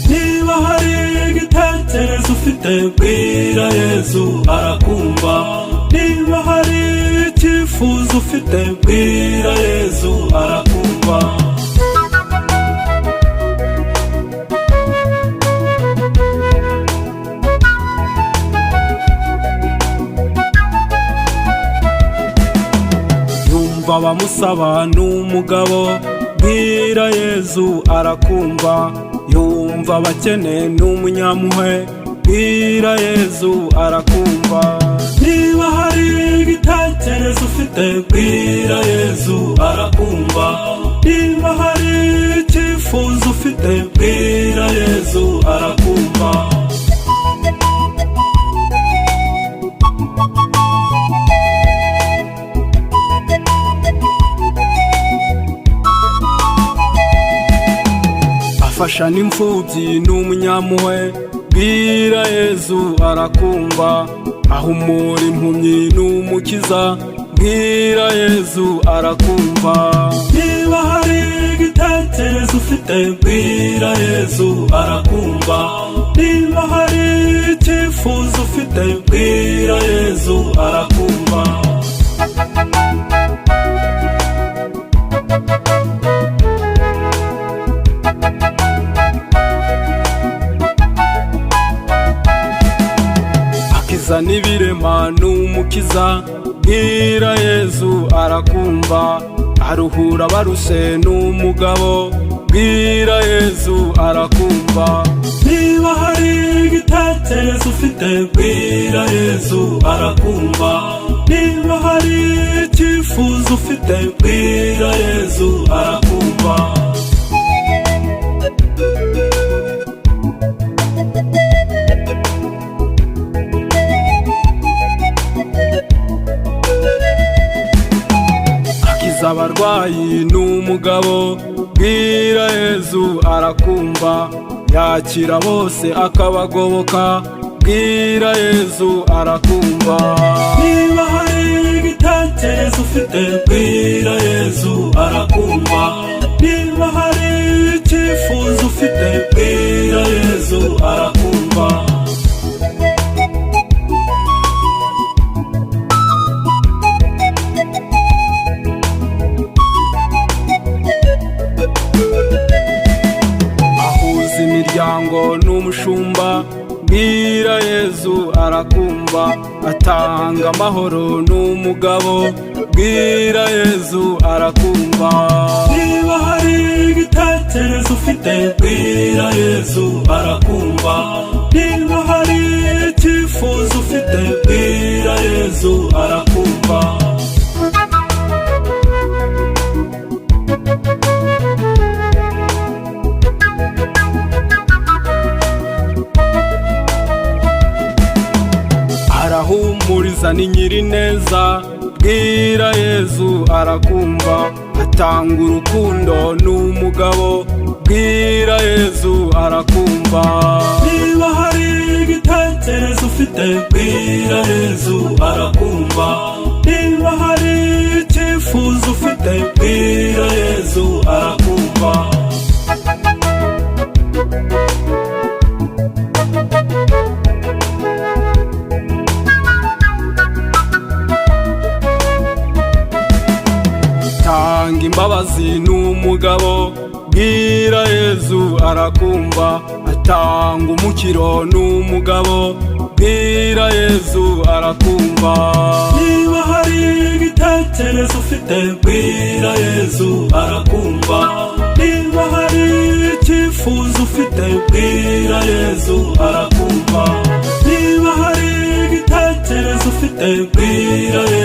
Niba hari igitekerezo ufite bwira Yesu arakumva. Niba hari icyifuzo ufite bwira Yesu arakumva. Yumva abamusaba n'umugabo bwira Yesu arakumva. Yumva abakene n'umunyampuhwe bwira Yesu arakumva. Niba hari igitekerezo ufite bwira Yesu arakumva. Niba hari icyifuzo ufite bwira Yesu arakumva. Afasha n'imfubyi n'umunyampuhwe bwira Yesu arakumva. Ahumura impumyi n'umukiza bwira Yesu arakumva. Niba hari igitekerezo ufite bwira Yesu arakumva. Niba hari icyifuzo ufite bwira Yesu arakumva. Akiza n'ibirema n'umukiza bwira Yesu arakumva. Aruhura abarushe n'umugabo bwira Yesu arakumva. Niba hari igitekerezo ufite bwira Yesu arakumva. Niba hari icyifuzo ufite bwira Yesu arakumva. Akiza abarwayi n'umugabo bwira Yesu arakumva. Yakira bose akabagoboka bwira Yesu arakumva. Niba hari igitekerezo ufite bwira Yesu arakumva. Niba hari icyifuzo ufite bwira Yesu arakumva. Ahuza imiryango n'umushumba bwira Yesu arakumva. Atanga amahoro n'umugabo bwira Yesu arakumva. Niba hari igitekerezo ufite bwira Yesu arakumva. Niba hari icyifuzo ufite bwira Yesu arakumva. Arahumuriza ni nyirineza bwira Yesu arakumva. Atanga urukundo n'umugabo bwira Yesu arakumva. Niba hari igitekerezo ufite bwira Yesu arakumva. Niba hari icyifuzo ufite bwira Yesu arakumva. Tanga imbabazi n'umugabo bwira Yesu arakumva. Atanga umukiro n'umugabo bwira Yesu arakumva. Niba hari igitekerezo ufite bwira Yesu arakumva. Niba hari icyifuzo ufite bwira Yesu arakumva. Niba hari igitekerezo ufite bwira Yesu